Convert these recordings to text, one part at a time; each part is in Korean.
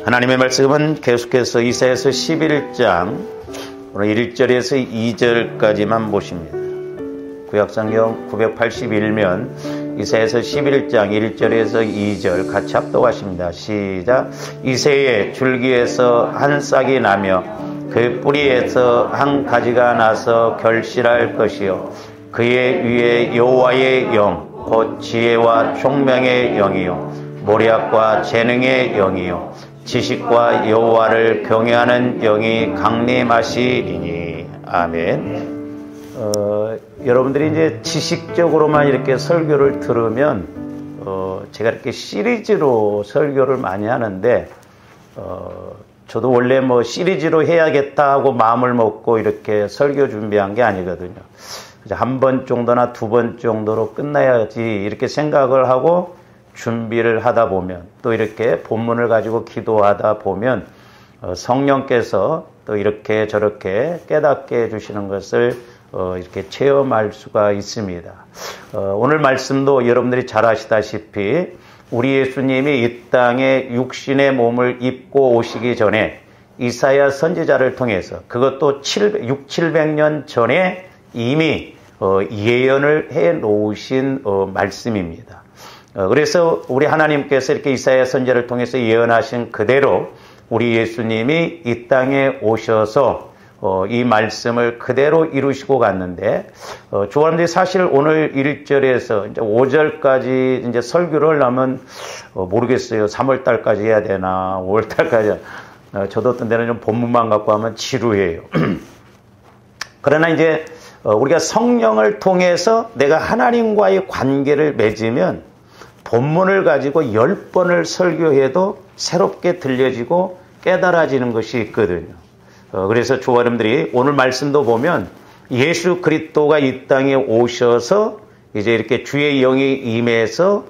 하나님의 말씀은 계속해서 이사야서 11장 오늘 1절에서 2절까지만 보십니다. 구약성경 981면 이사야서 11장 1절에서 2절 같이 합독하십니다. 시작. 이새의 줄기에서 한 싹이 나며 그 뿌리에서 한 가지가 나서 결실할 것이요 그의 위에 여호와의 영 곧 지혜와 총명의 영이요 모략과 재능의 영이요 지식과 여호와를 경외하는 영이 강림하시리니. 아멘. 여러분들이 이제 지식적으로만 이렇게 설교를 들으면 제가 이렇게 시리즈로 설교를 많이 하는데 저도 원래 뭐 시리즈로 해야겠다 하고 마음을 먹고 이렇게 설교 준비한 게 아니거든요. 한 번 정도나 두 번 정도로 끝나야지 이렇게 생각을 하고 준비를 하다 보면 또 이렇게 본문을 가지고 기도하다 보면 성령께서 또 이렇게 저렇게 깨닫게 해주시는 것을 이렇게 체험할 수가 있습니다. 오늘 말씀도 여러분들이 잘 아시다시피 우리 예수님이 이 땅에 육신의 몸을 입고 오시기 전에 이사야 선지자를 통해서 그것도 700년 전에 이미 예언을 해 놓으신 말씀입니다. 그래서 우리 하나님께서 이렇게 이사야 선지자를 통해서 예언하신 그대로 우리 예수님이 이 땅에 오셔서 이 말씀을 그대로 이루시고 갔는데 조원들이 사실 오늘 1절에서 이제 5절까지 이제 설교를 하면 모르겠어요. 3월달까지 해야 되나 5월달까지. 저도 어떤 데는 좀 본문만 갖고 하면 지루해요. 그러나 이제 우리가 성령을 통해서 내가 하나님과의 관계를 맺으면 본문을 가지고 10번을 설교해도 새롭게 들려지고 깨달아지는 것이 있거든요. 그래서 조아름들이 오늘 말씀도 보면 예수 그리스도가 이 땅에 오셔서 이제 이렇게 주의 영이 임해서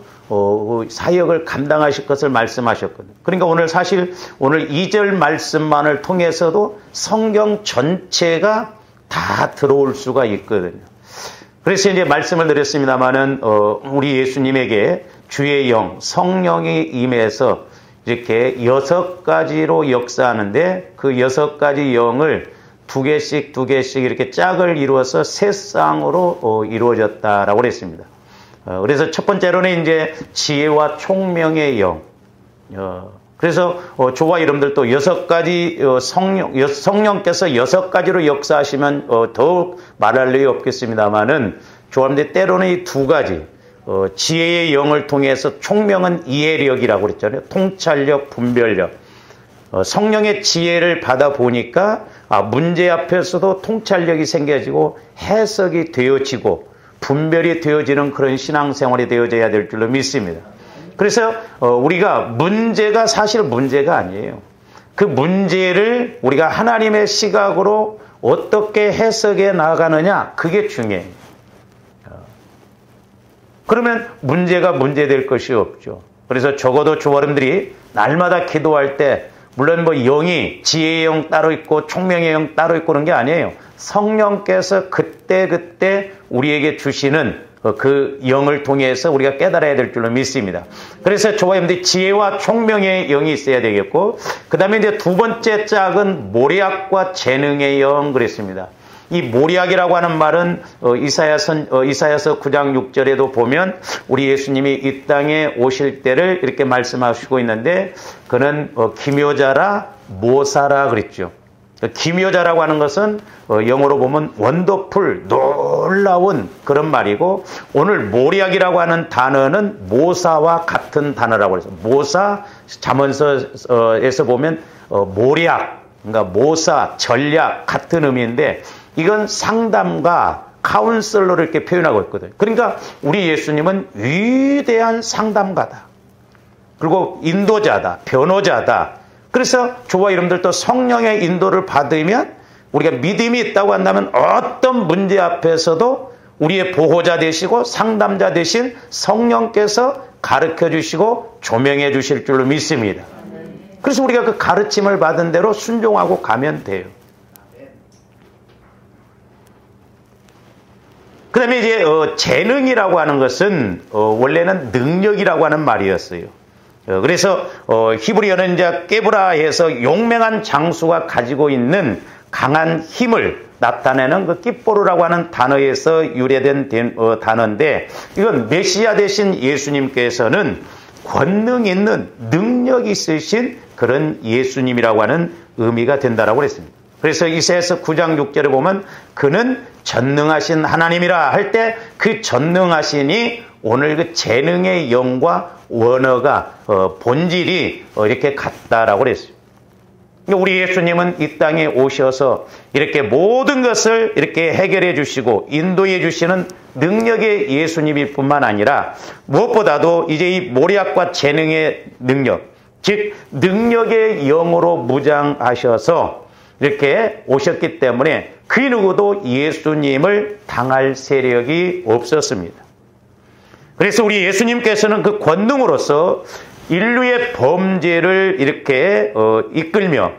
사역을 감당하실 것을 말씀하셨거든요. 그러니까 오늘 사실 오늘 2절 말씀만을 통해서도 성경 전체가 다 들어올 수가 있거든요. 그래서 이제 말씀을 드렸습니다마는 우리 예수님에게 주의 영, 성령이 임해서 이렇게 6가지로 역사하는데 그 6가지 영을 두 개씩 이렇게 짝을 이루어서 세 쌍으로 이루어졌다라고 그랬습니다. 그래서 첫 번째로는 이제 지혜와 총명의 영. 그래서 저와 여러분들도 6가지 성령께서 6가지로 역사하시면 더욱 말할 일이 없겠습니다만은 조합대 때로는 이 두 가지 지혜의 영을 통해서 총명은 이해력이라고 그랬잖아요. 통찰력, 분별력. 성령의 지혜를 받아 보니까 문제 앞에서도 통찰력이 생겨지고 해석이 되어지고 분별이 되어지는 그런 신앙생활이 되어져야 될 줄로 믿습니다. 그래서 우리가 문제가 사실 문제가 아니에요. 그 문제를 우리가 하나님의 시각으로 어떻게 해석해 나가느냐 그게 중요해요. 그러면 문제가 문제될 것이 없죠. 그래서 적어도 조어른들이 날마다 기도할 때 물론 뭐 영이 지혜의 영 따로 있고 총명의 영 따로 있고 그런 게 아니에요. 성령께서 그때 우리에게 주시는 그 영을 통해서 우리가 깨달아야 될 줄로 믿습니다. 그래서 저와 여러분들이 지혜와 총명의 영이 있어야 되겠고 그 다음에 이제 두 번째 짝은 모략과 재능의 영 그랬습니다. 이 모략이라고 하는 말은 이사야서 9장 6절에도 보면 우리 예수님이 이 땅에 오실 때를 이렇게 말씀하시고 있는데 그는 기묘자라 모사라 그랬죠. 기묘자라고 하는 것은 영어로 보면 원더풀, 놀라운 그런 말이고 오늘 모략이라고 하는 단어는 모사와 같은 단어라고 해서 모사 잠언서에서 보면 모략, 그러니까 모사, 전략 같은 의미인데 이건 상담가 카운슬러를 이렇게 표현하고 있거든요. 그러니까 우리 예수님은 위대한 상담가다. 그리고 인도자다, 변호자다. 그래서 저와 여러분들도 성령의 인도를 받으면 우리가 믿음이 있다고 한다면 어떤 문제 앞에서도 우리의 보호자 되시고 상담자 되신 성령께서 가르쳐 주시고 조명해 주실 줄로 믿습니다. 그래서 우리가 그 가르침을 받은 대로 순종하고 가면 돼요. 그 다음에 이제 재능이라고 하는 것은 원래는 능력이라고 하는 말이었어요. 그래서 히브리 언어자 깨브라에서 용맹한 장수가 가지고 있는 강한 힘을 나타내는 그 깃보르라고 하는 단어에서 유래된 단어인데, 이건 메시아 되신 예수님께서는 권능 있는 능력 있으신 그런 예수님이라고 하는 의미가 된다라고 그랬습니다. 그래서 이사야서 9장 6절에 보면 그는 전능하신 하나님이라 할 때 그 전능하신이 오늘 그 재능의 영과 원어가 본질이 이렇게 같다라고 그랬어요. 우리 예수님은 이 땅에 오셔서 이렇게 모든 것을 이렇게 해결해 주시고 인도해 주시는 능력의 예수님일 뿐만 아니라 무엇보다도 이제 이 모략과 재능의 능력, 즉 능력의 영으로 무장하셔서 이렇게 오셨기 때문에 그 누구도 예수님을 당할 세력이 없었습니다. 그래서 우리 예수님께서는 그 권능으로서 인류의 범죄를 이렇게 이끌며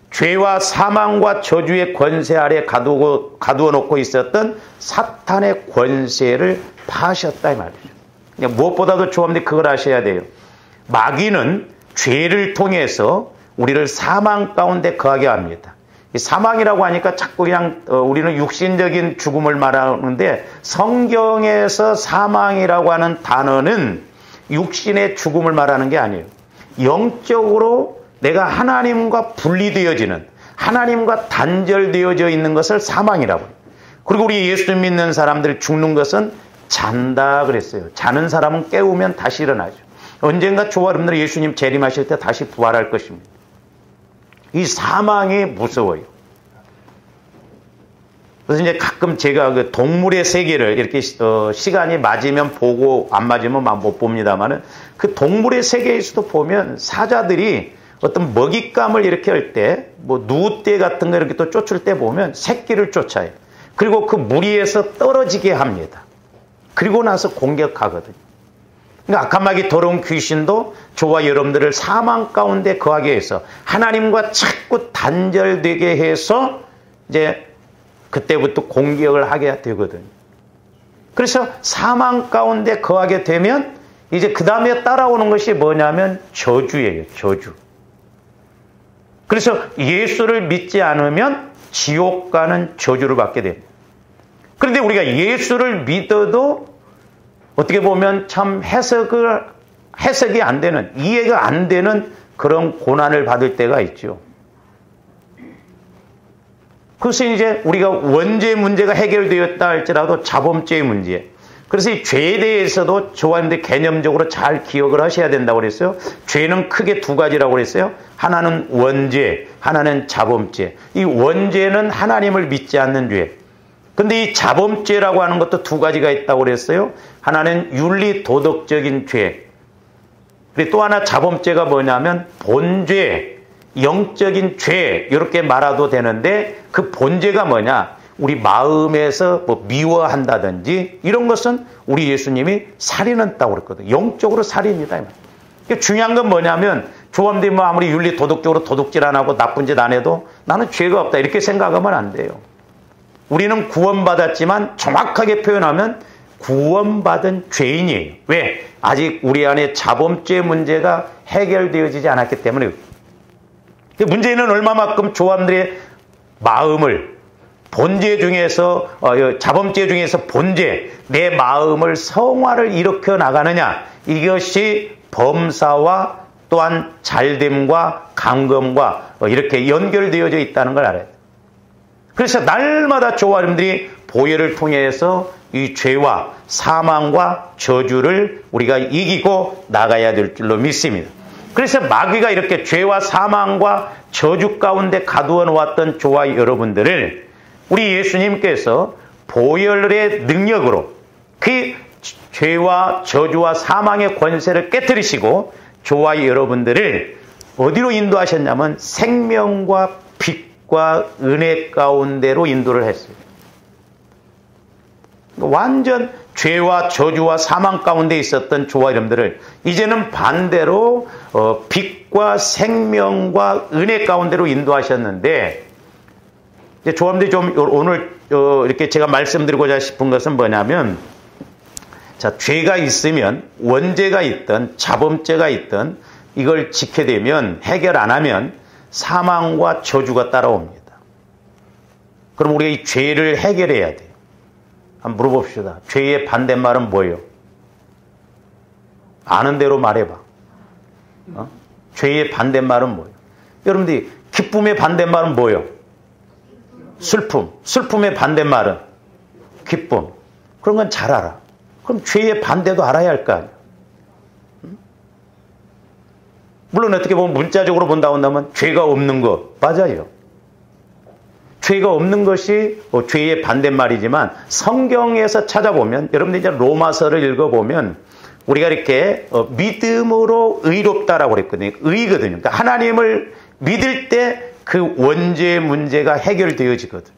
죄와 사망과 저주의 권세 아래 가두어 놓고 있었던 사탄의 권세를 파하셨다 이 말이죠. 무엇보다도 조합원들이 그걸 아셔야 돼요. 마귀는 죄를 통해서 우리를 사망 가운데 거하게 합니다. 사망이라고 하니까 자꾸 그냥 우리는 육신적인 죽음을 말하는데, 성경에서 사망이라고 하는 단어는 육신의 죽음을 말하는 게 아니에요. 영적으로 내가 하나님과 분리되어지는, 하나님과 단절되어져 있는 것을 사망이라고 해요. 그리고 우리 예수 믿는 사람들 죽는 것은 잔다 그랬어요. 자는 사람은 깨우면 다시 일어나죠. 언젠가 저와 여러분들은 예수님 재림하실 때 다시 부활할 것입니다. 이 사망이 무서워요. 그래서 이제 가끔 제가 그 동물의 세계를 이렇게 시간이 맞으면 보고 안 맞으면 못 봅니다만은, 그 동물의 세계에서도 보면 사자들이 어떤 먹잇감을 이렇게 할 때, 뭐 누떼 같은 거 이렇게 또 쫓을 때 보면 새끼를 쫓아요. 그리고 그 무리에서 떨어지게 합니다. 그리고 나서 공격하거든요. 그러니까 악한 마귀 더러운 귀신도 저와 여러분들을 사망 가운데 거하게 해서 하나님과 자꾸 단절되게 해서 이제 그때부터 공격을 하게 되거든요. 그래서 사망 가운데 거하게 되면 이제 그 다음에 따라오는 것이 뭐냐면 저주예요. 저주. 그래서 예수를 믿지 않으면 지옥 가는 저주를 받게 됩니다. 그런데 우리가 예수를 믿어도 어떻게 보면 참 해석이 안 되는, 이해가 안 되는 그런 고난을 받을 때가 있죠. 그래서 이제 우리가 원죄 문제가 해결되었다 할지라도 자범죄의 문제. 그래서 이 죄에 대해서도 저와인데 개념적으로 잘 기억을 하셔야 된다고 그랬어요. 죄는 크게 두 가지라고 그랬어요. 하나는 원죄, 하나는 자범죄. 이 원죄는 하나님을 믿지 않는 죄. 근데 이 자범죄라고 하는 것도 두 가지가 있다고 그랬어요. 하나는 윤리 도덕적인 죄. 그리고 또 하나 자범죄가 뭐냐면 본죄, 영적인 죄 이렇게 말해도 되는데, 그 본죄가 뭐냐? 우리 마음에서 뭐 미워한다든지 이런 것은 우리 예수님이 살인했다고 그랬거든요. 영적으로 살인이다. 중요한 건 뭐냐면, 조함들이 뭐 아무리 윤리 도덕적으로 도둑질 안 하고 나쁜 짓 안 해도 나는 죄가 없다 이렇게 생각하면 안 돼요. 우리는 구원받았지만 정확하게 표현하면 구원받은 죄인이에요. 왜? 아직 우리 안에 자범죄 문제가 해결되어지지 않았기 때문에. 문제는 얼마만큼 조함들의 마음을 본죄 중에서 자범죄 중에서 본죄, 내 마음을 성화를 일으켜 나가느냐, 이것이 범사와 또한 잘됨과 강검과 이렇게 연결되어져 있다는 걸 알아야 돼요. 그래서 날마다 저와 여러분들이 보혈을 통해서 이 죄와 사망과 저주를 우리가 이기고 나가야 될 줄로 믿습니다. 그래서 마귀가 이렇게 죄와 사망과 저주 가운데 가두어 놓았던 저와 여러분들을 우리 예수님께서 보혈의 능력으로 그 죄와 저주와 사망의 권세를 깨뜨리시고 저와 여러분들을 어디로 인도하셨냐면 생명과 빛과 은혜 가운데로 인도를 했어요. 완전 죄와 저주와 사망 가운데 있었던 저와 여러분들을 이제는 반대로 빛과 생명과 은혜 가운데로 인도하셨는데, 이제 조함들이 좀 오늘 이렇게 제가 말씀드리고자 싶은 것은 뭐냐면, 자, 죄가 있으면 원죄가 있든 자범죄가 있든 이걸 지켜야 되면, 해결 안 하면 사망과 저주가 따라옵니다. 그럼 우리가 이 죄를 해결해야 돼요. 한번 물어봅시다. 죄의 반대말은 뭐예요? 아는 대로 말해봐. 죄의 반대말은 뭐예요? 여러분들이 기쁨의 반대말은 뭐예요? 슬픔. 슬픔의 반대말은 기쁨. 그런 건 잘 알아. 그럼 죄의 반대도 알아야 할 거 아니야. 물론 어떻게 보면 문자적으로 본다고 한다면 죄가 없는 것. 맞아요. 죄가 없는 것이 죄의 반대말이지만 성경에서 찾아보면, 여러분들 이제 로마서를 읽어보면 우리가 이렇게 믿음으로 의롭다라고 그랬거든요. 의거든요. 그러니까 하나님을 믿을 때 그 원죄의 문제가 해결되어지거든.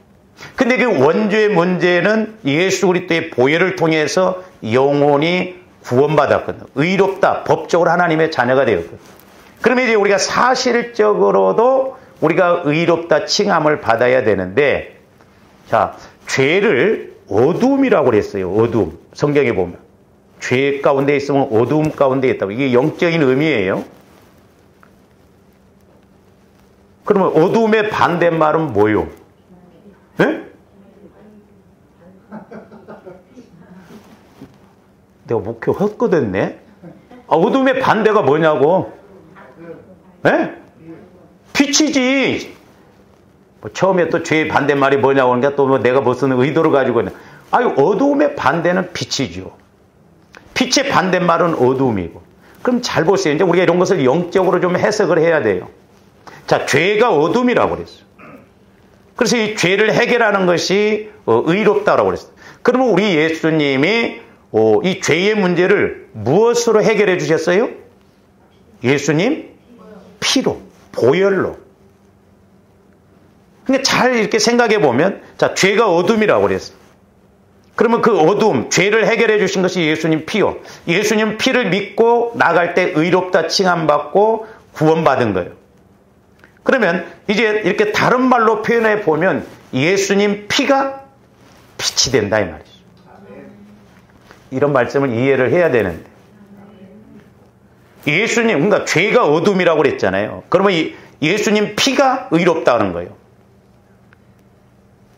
근데 그 원죄의 문제는 예수 그리스도의 보혈을 통해서 영원히 구원받았거든. 의롭다. 법적으로 하나님의 자녀가 되었거든. 그러면 이제 우리가 사실적으로도 우리가 의롭다 칭함을 받아야 되는데, 자, 죄를 어둠이라고 그랬어요. 어둠. 성경에 보면. 죄 가운데 있으면 어둠 가운데 있다고. 이게 영적인 의미예요. 그러면 어둠의 반대말은 뭐요? 네? 내가 목회 헛거됐네? 어둠의 반대가 뭐냐고? 네? 빛이지. 처음에 또 죄의 반대말이 뭐냐고 하니까 또 내가 무슨 의도를 가지고 있냐. 어둠의 반대는 빛이죠. 빛의 반대말은 어둠이고. 그럼 잘 보세요. 이제 우리가 이런 것을 영적으로 좀 해석을 해야 돼요. 자, 죄가 어둠이라고 그랬어요. 그래서 이 죄를 해결하는 것이 의롭다라고 그랬어요. 그러면 우리 예수님이 이 죄의 문제를 무엇으로 해결해 주셨어요? 예수님 피로, 보혈로. 그러니까 잘 이렇게 생각해 보면, 자, 죄가 어둠이라고 그랬어요. 그러면 그 어둠, 죄를 해결해 주신 것이 예수님 피요. 예수님 피를 믿고 나갈 때 의롭다 칭함받고 구원받은 거예요. 그러면 이제 이렇게 다른 말로 표현해 보면 예수님 피가 빛이 된다 이 말이죠. 이런 말씀을 이해를 해야 되는데, 예수님, 그러니까 죄가 어둠이라고 그랬잖아요. 그러면 예수님 피가 의롭다는 거예요.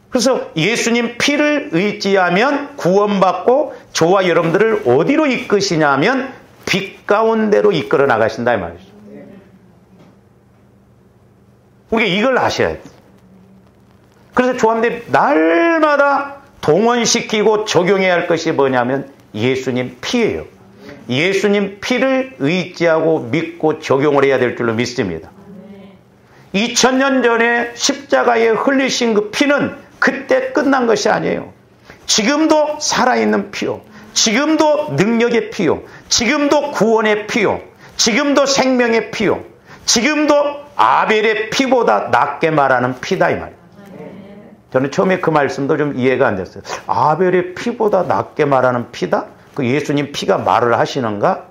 그래서 예수님 피를 의지하면 구원받고 저와 여러분들을 어디로 이끄시냐면 빛 가운데로 이끌어 나가신다 이 말이죠. 우리가 이걸 아셔야 돼요. 그래서 조합들 날마다 동원시키고 적용해야 할 것이 뭐냐면 예수님 피예요. 예수님 피를 의지하고 믿고 적용을 해야 될 줄로 믿습니다. 2000년 전에 십자가에 흘리신 그 피는 그때 끝난 것이 아니에요. 지금도 살아있는 피요. 지금도 능력의 피요. 지금도 구원의 피요. 지금도 생명의 피요. 지금도 아벨의 피보다 낫게 말하는 피다 이 말이에요. 저는 처음에 그 말씀도 좀 이해가 안 됐어요. 아벨의 피보다 낫게 말하는 피다? 그 예수님 피가 말을 하시는가?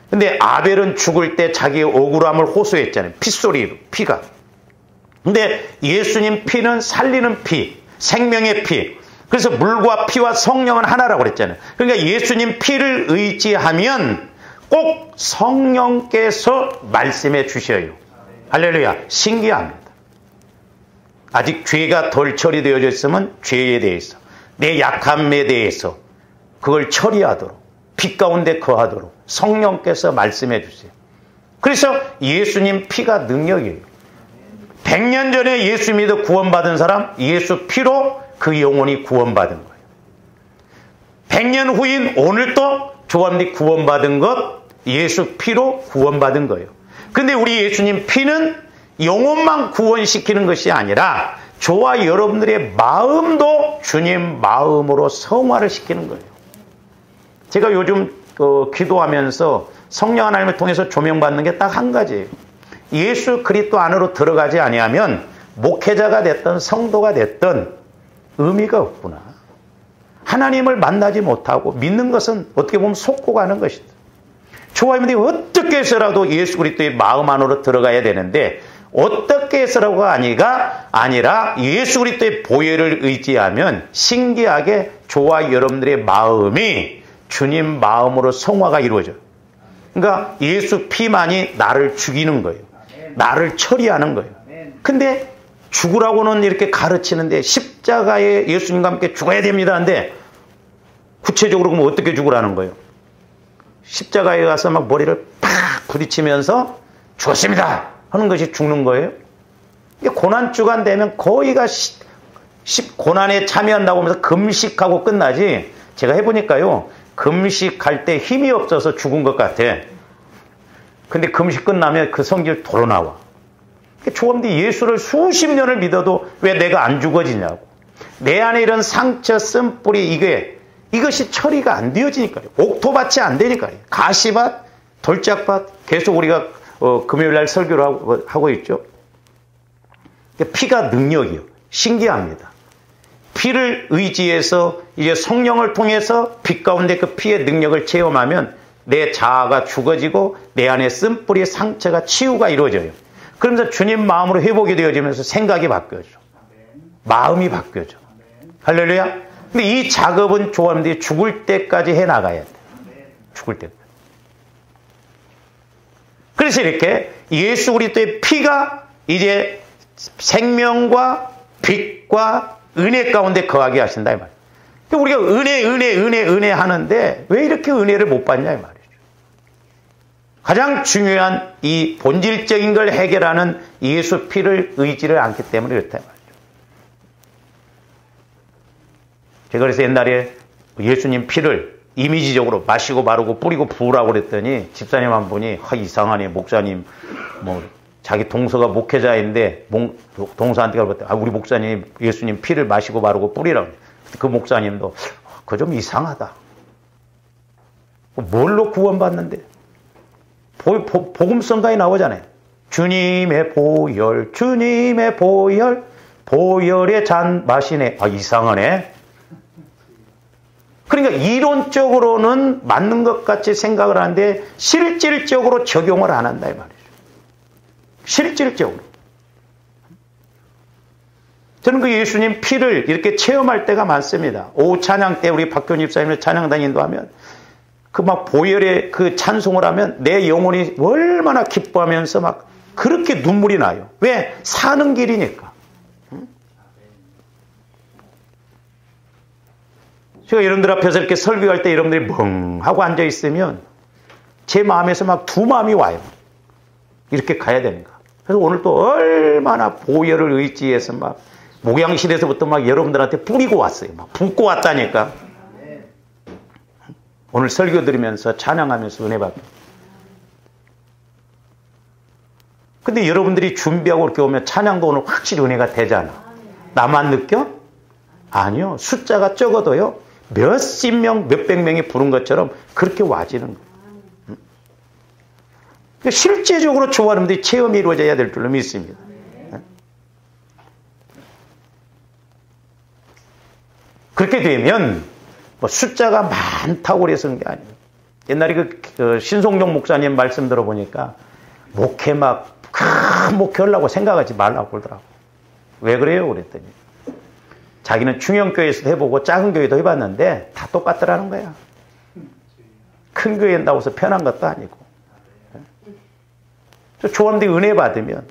근데 아벨은 죽을 때 자기의 억울함을 호소했잖아요. 핏소리로, 피가. 근데 예수님 피는 살리는 피, 생명의 피. 그래서 물과 피와 성령은 하나라고 그랬잖아요. 그러니까 예수님 피를 의지하면 꼭 성령께서 말씀해 주셔요. 할렐루야. 신기합니다. 아직 죄가 덜 처리되어져 있으면 죄에 대해서, 내 약함에 대해서 그걸 처리하도록, 빛 가운데 거하도록 성령께서 말씀해 주세요. 그래서 예수님 피가 능력이에요. 100년 전에 예수 믿어 구원받은 사람, 예수 피로 그 영혼이 구원받은 거예요. 100년 후인 오늘도 조합리 구원받은 것, 예수 피로 구원받은 거예요. 근데 우리 예수님 피는 영혼만 구원시키는 것이 아니라 저와 여러분들의 마음도 주님 마음으로 성화를 시키는 거예요. 제가 요즘 기도하면서 성령 하나님을 통해서 조명받는 게 딱 한 가지예요. 예수 그리스도 안으로 들어가지 아니하면 목회자가 됐든 성도가 됐든 의미가 없구나. 하나님을 만나지 못하고 믿는 것은 어떻게 보면 속고 가는 것이다. 저와 여러분들이 어떻게 해서라도 예수 그리스도의 마음 안으로 들어가야 되는데 어떻게 해서라고가 아니라 예수 그리스도의 보혈을 의지하면 신기하게 저와 여러분들의 마음이 주님 마음으로 성화가 이루어져요. 그러니까 예수 피만이 나를 죽이는 거예요. 나를 처리하는 거예요. 근데 죽으라고는 이렇게 가르치는데 십자가에 예수님과 함께 죽어야 됩니다. 근데 구체적으로 그러면 어떻게 죽으라는 거예요? 십자가에 가서 막 머리를 팍 부딪히면서 죽었습니다 하는 것이 죽는 거예요? 고난주간 되면 거의가 고난에 참여한다고 하면서 금식하고 끝나지. 제가 해보니까요, 금식할 때 힘이 없어서 죽은 것 같아. 근데 금식 끝나면 그 성질 도로 나와. 조금도 예수를 수십 년을 믿어도 왜 내가 안 죽어지냐고. 내 안에 이런 상처, 쓴뿌리, 이것이 처리가 안 되어지니까요. 옥토밭이 안 되니까요. 가시밭, 돌짝밭, 계속 우리가 금요일 날 설교를 하고 있죠. 피가 능력이요. 신기합니다. 피를 의지해서 이제 성령을 통해서 피 가운데 그 피의 능력을 체험하면 내 자아가 죽어지고 내 안에 쓴뿌리 상처가 치유가 이루어져요. 그러면서 주님 마음으로 회복이 되어지면서 생각이 바뀌어져. 마음이 바뀌어져. 할렐루야. 근데 이 작업은 조합들이 죽을 때까지 해나가야 돼. 죽을 때까지. 그래서 이렇게 예수 그리스도의 피가 이제 생명과 빛과 은혜 가운데 거하게 하신다 이 말이에요. 우리가 은혜 하는데 왜 이렇게 은혜를 못 받냐 이 말이죠. 가장 중요한 이 본질적인 걸 해결하는 예수 피를 의지를 않기 때문에 그렇다 이 말이죠. 제가 그래서 옛날에 예수님 피를 이미지적으로 마시고 바르고 뿌리고 부으라고 그랬더니 집사님 한 분이 이상하네 목사님 뭐 자기 동서가 목회자인데 동서한테 가봤더니 우리 목사님 예수님 피를 마시고 바르고 뿌리라고. 그 목사님도 그거 좀 이상하다. 뭘로 구원받는데? 복음성가에 나오잖아요. 주님의 보혈, 주님의 보혈, 보혈의 잔 마시네. 이상하네. 그러니까 이론적으로는 맞는 것 같이 생각을 하는데 실질적으로 적용을 안 한다 이 말이죠. 실질적으로. 저는 그 예수님 피를 이렇게 체험할 때가 많습니다. 오후 찬양 때 우리 박교님 집사님을 찬양단 인도하면 그 막 보혈의 그 찬송을 하면 내 영혼이 얼마나 기뻐하면서 막 그렇게 눈물이 나요. 왜? 사는 길이니까. 제가 여러분들 앞에서 이렇게 설교할 때 여러분들이 멍하고 앉아있으면 제 마음에서 막 두 마음이 와요. 이렇게 가야 되는가. 그래서 오늘 또 얼마나 보혈을 의지해서 막 목양실에서부터 막 여러분들한테 뿌리고 왔어요. 막 붓고 왔다니까. 오늘 설교 들으면서 찬양하면서 은혜 받고. 근데 여러분들이 준비하고 이렇게 오면 찬양도 오늘 확실히 은혜가 되잖아. 나만 느껴? 아니요. 숫자가 적어도요. 몇십 명, 몇백 명이 부른 것처럼 그렇게 와지는 거예요. 그러니까 실제적으로 저와 여러분들이 체험이 이루어져야 될 줄로 믿습니다. 그렇게 되면 뭐 숫자가 많다고 그래서 그런 게 아니에요. 옛날에 그 신송종 목사님 말씀 들어보니까 목회 막 큰 목회하려고 생각하지 말라고 그러더라고. 왜 그래요? 그랬더니 자기는 중형교회에서도 해보고 작은 교회도 해봤는데 다 똑같더라는 거야. 큰 교회 한다고 해서 편한 것도 아니고. 조원들이 은혜 받으면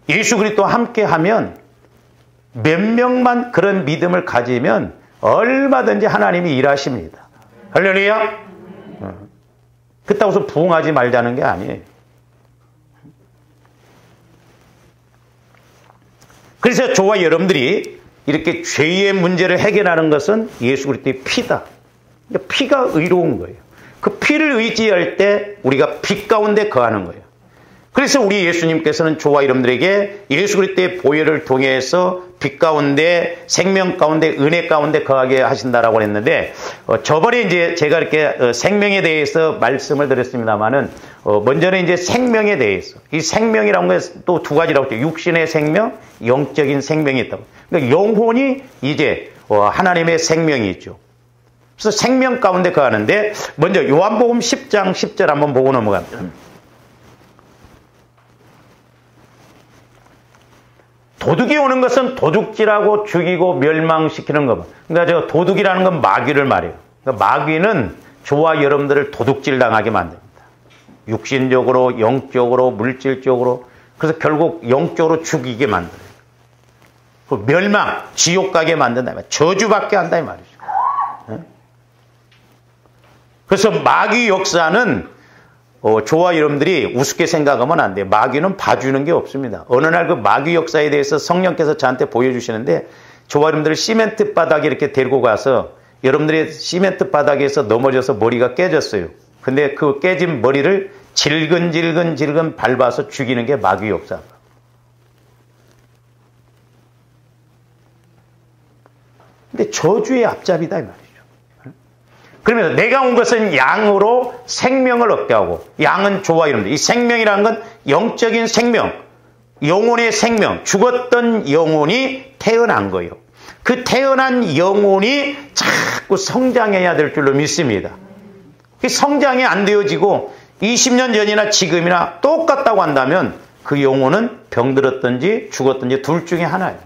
예수 그리스도와 함께 하면 몇 명만 그런 믿음을 가지면 얼마든지 하나님이 일하십니다. 할렐루야. 그렇다고 해서 부흥하지 말자는 게 아니에요. 그래서 저와 여러분들이 이렇게 죄의 문제를 해결하는 것은 예수 그리스도의 피다. 피가 의로운 거예요. 그 피를 의지할 때 우리가 빛 가운데 거하는 거예요. 그래서 우리 예수님께서는 저와 여러분들에게 예수 그리스도의 보혈을 통해서 빛 가운데 생명 가운데 은혜 가운데 거하게 하신다라고 했는데 저번에 이제 제가 이렇게 생명에 대해서 말씀을 드렸습니다만은 먼저는 이제 생명에 대해서 이 생명이라는 게 또 두 가지라고 했죠. 육신의 생명, 영적인 생명이 있다고. 그러니까 영혼이 이제 하나님의 생명이죠. 그래서 생명 가운데 거하는데 먼저 요한복음 10장 10절 한번 보고 넘어갑니다. 도둑이 오는 것은 도둑질하고 죽이고 멸망시키는 것. 그러니까 저 도둑이라는 건 마귀를 말해요. 그러니까 마귀는 저와 여러분들을 도둑질 당하게 만듭니다. 육신적으로, 영적으로, 물질적으로. 그래서 결국 영적으로 죽이게 만들어요. 멸망, 지옥 가게 만든다. 저주받게 한다 이 말이죠. 그래서 마귀 역사는 저와 여러분들이 우습게 생각하면 안 돼요. 마귀는 봐주는 게 없습니다. 어느 날 그 마귀 역사에 대해서 성령께서 저한테 보여주시는데 저와 여러분들을 시멘트 바닥에 이렇게 데리고 가서 여러분들이 시멘트 바닥에서 넘어져서 머리가 깨졌어요. 근데 그 깨진 머리를 질근질근 밟아서 죽이는 게 마귀 역사. 근데 저주의 앞잡이다 이 말이죠. 그러면 내가 온 것은 양으로 생명을 얻게 하고, 양은 저와 여러분들, 이 생명이라는 건 영적인 생명, 영혼의 생명, 죽었던 영혼이 태어난 거예요. 그 태어난 영혼이 자꾸 성장해야 될 줄로 믿습니다. 성장이 안 되어지고 20년 전이나 지금이나 똑같다고 한다면 그 영혼은 병들었든지 죽었든지 둘 중에 하나예요.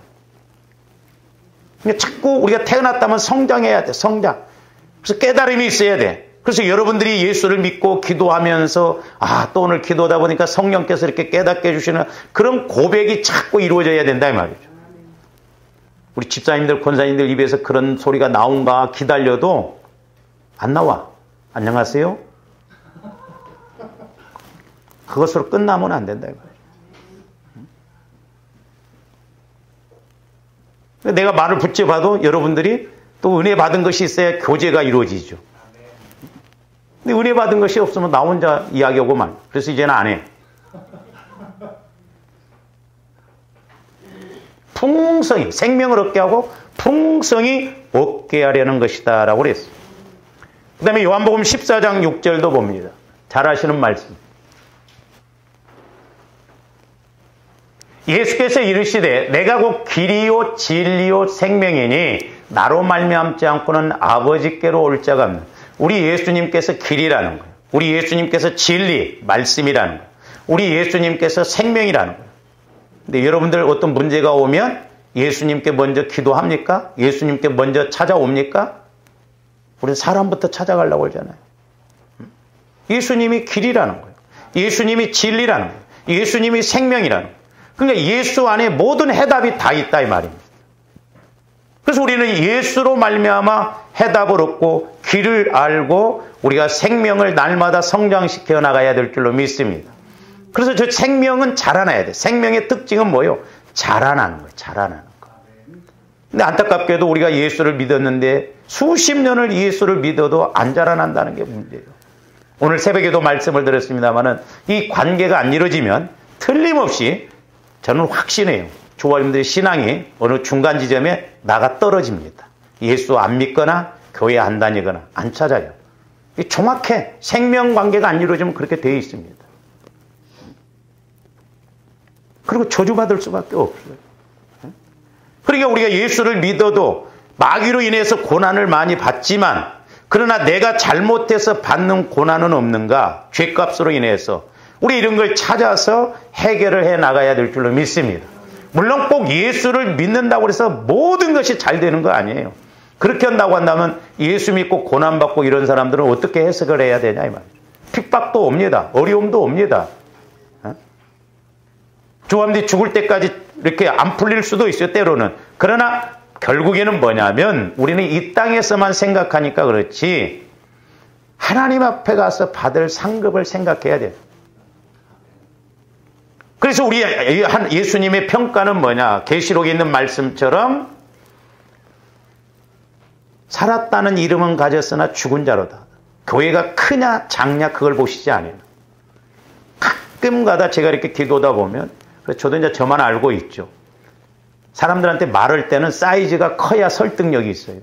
그러니까 자꾸 우리가 태어났다면 성장해야 돼, 성장. 그래서 깨달음이 있어야 돼. 그래서 여러분들이 예수를 믿고 기도하면서 또 오늘 기도하다 보니까 성령께서 이렇게 깨닫게 해주시는 그런 고백이 자꾸 이루어져야 된다 이 말이죠. 우리 집사님들, 권사님들 입에서 그런 소리가 나온가 기다려도 안 나와. 안녕하세요? 그것으로 끝나면 안 된다 이 말이죠. 내가 말을 붙여봐도 여러분들이 또 은혜 받은 것이 있어야 교제가 이루어지죠. 근데 은혜 받은 것이 없으면 나 혼자 이야기하고만. 그래서 이제는 안 해. 풍성히, 생명을 얻게 하고 풍성히 얻게 하려는 것이다 라고 그랬어요. 그 다음에 요한복음 14장 6절도 봅니다. 잘 아시는 말씀. 예수께서 이르시되 내가 곧 길이요 진리요 생명이니 나로 말미암지 않고는 아버지께로 올 자가 없는. 우리 예수님께서 길이라는 거예요. 우리 예수님께서 진리, 말씀이라는 거예요. 우리 예수님께서 생명이라는 거예요. 근데 여러분들 어떤 문제가 오면 예수님께 먼저 기도합니까? 예수님께 먼저 찾아옵니까? 우리는 사람부터 찾아가려고 하잖아요. 예수님이 길이라는 거예요. 예수님이 진리라는 거예요. 예수님이 생명이라는 거예요. 그러니까 예수 안에 모든 해답이 다 있다 이 말입니다. 그래서 우리는 예수로 말미암아 해답을 얻고 길을 알고 우리가 생명을 날마다 성장시켜 나가야 될 줄로 믿습니다. 그래서 저 생명은 자라나야 돼. 생명의 특징은 뭐예요? 자라나는 거예요. 자라나는 거. 근데 안타깝게도 우리가 예수를 믿었는데 수십 년을 예수를 믿어도 안 자라난다는 게 문제예요. 오늘 새벽에도 말씀을 드렸습니다마는 이 관계가 안 이루어지면 틀림없이 저는 확신해요. 저와 여러분들의 신앙이 어느 중간 지점에 나가 떨어집니다. 예수 안 믿거나 교회 안 다니거나 안 찾아요. 정확해. 생명 관계가 안 이루어지면 그렇게 되어 있습니다. 그리고 저주받을 수밖에 없어요. 그러니까 우리가 예수를 믿어도 마귀로 인해서 고난을 많이 받지만 그러나 내가 잘못해서 받는 고난은 없는가? 죄값으로 인해서 우리 이런 걸 찾아서 해결을 해 나가야 될 줄로 믿습니다. 물론 꼭 예수를 믿는다고 해서 모든 것이 잘 되는 거 아니에요. 그렇게 한다고 한다면 예수 믿고 고난받고 이런 사람들은 어떻게 해석을 해야 되냐 이 말이에요. 핍박도 옵니다. 어려움도 옵니다. 조함들이 죽을 때까지 이렇게 안 풀릴 수도 있어요. 때로는. 그러나 결국에는 뭐냐면 우리는 이 땅에서만 생각하니까 그렇지 하나님 앞에 가서 받을 상급을 생각해야 돼요. 그래서 우리 예수님의 평가는 뭐냐? 계시록에 있는 말씀처럼 살았다는 이름은 가졌으나 죽은 자로다. 교회가 크냐 작냐 그걸 보시지 않아요. 가끔가다 제가 이렇게 기도하다 보면 저도 이제 저만 알고 있죠. 사람들한테 말할 때는 사이즈가 커야 설득력이 있어요.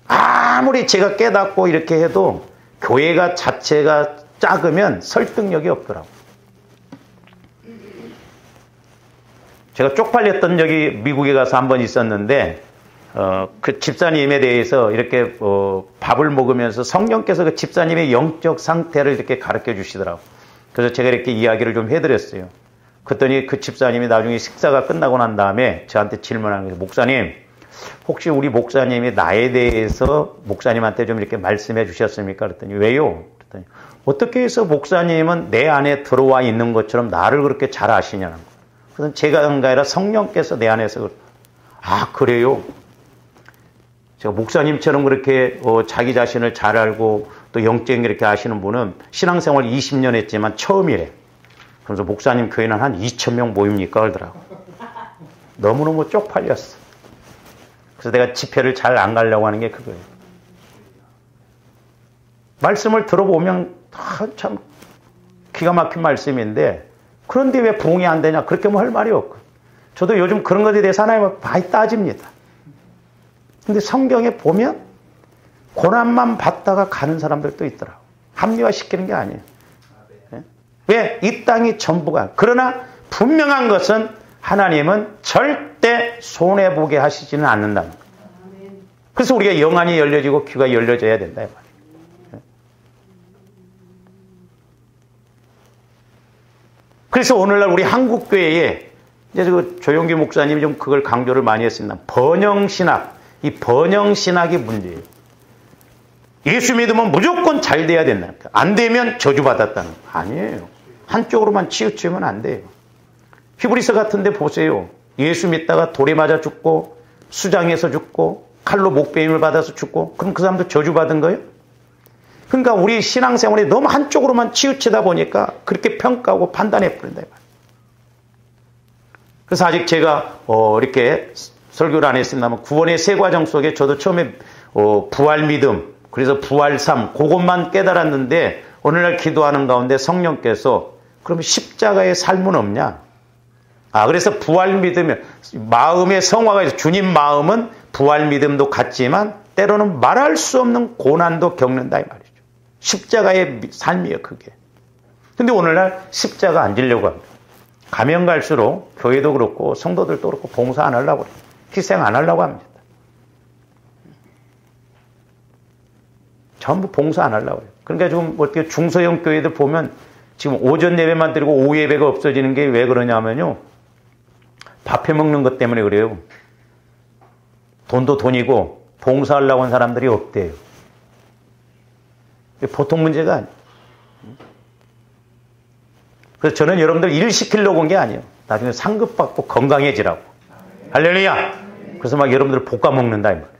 아무리 제가 깨닫고 이렇게 해도 교회가 자체가 작으면 설득력이 없더라고요. 제가 쪽팔렸던 적이 미국에 가서 한 번 있었는데 그 집사님에 대해서 이렇게 밥을 먹으면서 성령께서 그 집사님의 영적 상태를 이렇게 가르쳐 주시더라고요. 그래서 제가 이렇게 이야기를 좀 해드렸어요. 그랬더니 그 집사님이 나중에 식사가 끝나고 난 다음에 저한테 질문하는 거예요. 목사님, 혹시 우리 목사님이 나에 대해서 목사님한테 좀 이렇게 말씀해 주셨습니까? 그랬더니 왜요? 그랬더니 어떻게 해서 목사님은 내 안에 들어와 있는 것처럼 나를 그렇게 잘 아시냐는 거예요. 그래서 제가 한 게 아니라 성령께서 내 안에서 아 그래요? 제가 목사님처럼 그렇게 자기 자신을 잘 알고 또 영적인 이렇게 아시는 분은 신앙생활 20년 했지만 처음이래. 그래서 목사님 교회는 한 2,000명 모입니까? 그러더라고. 너무너무 쪽팔렸어. 그래서 내가 집회를 잘 안 가려고 하는 게 그거예요. 말씀을 들어보면 참 기가 막힌 말씀인데 그런데 왜 부흥이 안 되냐? 그렇게 뭐 할 말이 없고. 저도 요즘 그런 것에 대해서 하나님을 많이 따집니다. 근데 성경에 보면 고난만 받다가 가는 사람들도 있더라고. 합리화시키는 게 아니에요. 왜? 이 땅이 전부가. 그러나 분명한 것은 하나님은 절대 손해보게 하시지는 않는다는 거예요. 그래서 우리가 영안이 열려지고 귀가 열려져야 된다. 이 말이에요. 그래서 오늘날 우리 한국교회에 이제 그 조용기 목사님이 좀 그걸 강조를 많이 했습니다. 번영신학. 이 번영신학이 문제예요. 예수 믿으면 무조건 잘 돼야 된다는 거예요. 안 되면 저주받았다는 거예요. 아니에요. 한쪽으로만 치우치면 안 돼요. 히브리서 같은 데 보세요. 예수 믿다가 돌에 맞아 죽고 수장에서 죽고 칼로 목베임을 받아서 죽고 그럼 그 사람도 저주받은 거예요? 그러니까 우리 신앙생활이 너무 한쪽으로만 치우치다 보니까 그렇게 평가하고 판단해버린다. 그래서 아직 제가 이렇게 설교를 안 했습니다만 구원의 세 과정 속에 저도 처음에 부활 믿음 그래서 부활 삶 그것만 깨달았는데 오늘날 기도하는 가운데 성령께서 그러면 십자가의 삶은 없냐? 그래서 부활 믿으면 마음의 성화가 있어. 주님 마음은 부활 믿음도 같지만 때로는 말할 수 없는 고난도 겪는다 이 말이죠. 십자가의 삶이에요 그게. 근데 오늘날 십자가 안 지려고 합니다. 가면 갈수록 교회도 그렇고 성도들도 그렇고 봉사 안 하려고 그래요. 희생 안 하려고 합니다. 전부 봉사 안 하려고 해요. 그러니까 지금 어떻게 중소형 교회들 보면 지금 오전 예배만 드리고 오후 예배가 없어지는 게 왜 그러냐면요. 밥해 먹는 것 때문에 그래요. 돈도 돈이고 봉사하려고 하는 사람들이 없대요. 보통 문제가 아니에요. 그래서 저는 여러분들 일 시키려고 온 게 아니에요. 나중에 상급 받고 건강해지라고. 할렐루야! 그래서 막 여러분들 볶아 먹는다 이 말이에요.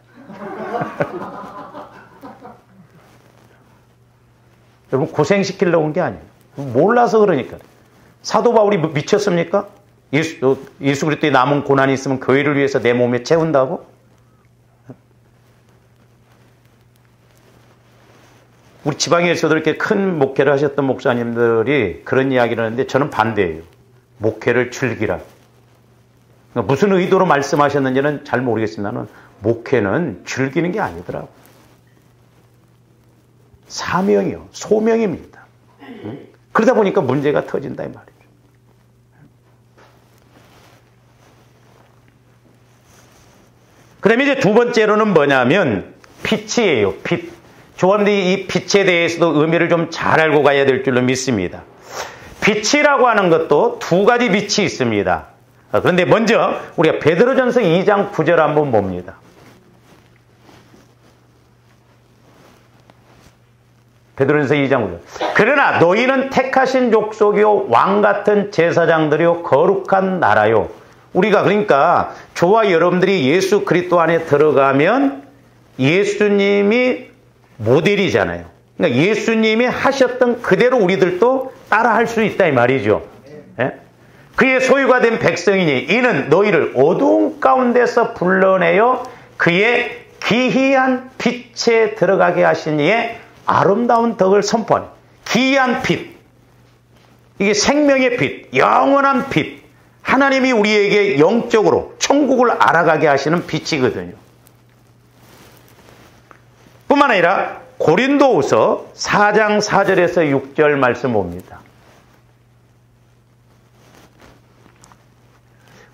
여러분 고생시키려고 온 게 아니에요. 몰라서 그러니까. 사도 바울이 미쳤습니까? 예수 그리스도의 남은 고난이 있으면 교회를 위해서 내 몸에 채운다고? 우리 지방에서도 이렇게 큰 목회를 하셨던 목사님들이 그런 이야기를 하는데 저는 반대예요. 목회를 즐기라. 그러니까 무슨 의도로 말씀하셨는지는 잘 모르겠지만 목회는 즐기는 게 아니더라고. 사명이요. 소명입니다. 그러다 보니까 문제가 터진다 이 말이죠. 그 다음에 이제 두 번째로는 뭐냐면 빛이에요. 빛. 조원들이 이 빛에 대해서도 의미를 좀 잘 알고 가야 될 줄로 믿습니다. 빛이라고 하는 것도 두 가지 빛이 있습니다. 그런데 먼저 우리가 베드로전서 2장 9절 한번 봅니다. 베드로전서 2장 9절. 그러나 너희는 택하신 족속이요 왕같은 제사장들이요 거룩한 나라요. 우리가 그러니까 저와 여러분들이 예수 그리스도 안에 들어가면 예수님이 모델이잖아요. 그러니까 예수님이 하셨던 그대로 우리들도 따라할 수 있다 이 말이죠. 예? 그의 소유가 된 백성이니 이는 너희를 어두운 가운데서 불러내어 그의 기이한 빛에 들어가게 하신 이의 아름다운 덕을 선포하는 기이한 빛. 이게 생명의 빛, 영원한 빛. 하나님이 우리에게 영적으로 천국을 알아가게 하시는 빛이거든요. 뿐만 아니라 고린도후서 4장 4절에서 6절 말씀 봅니다.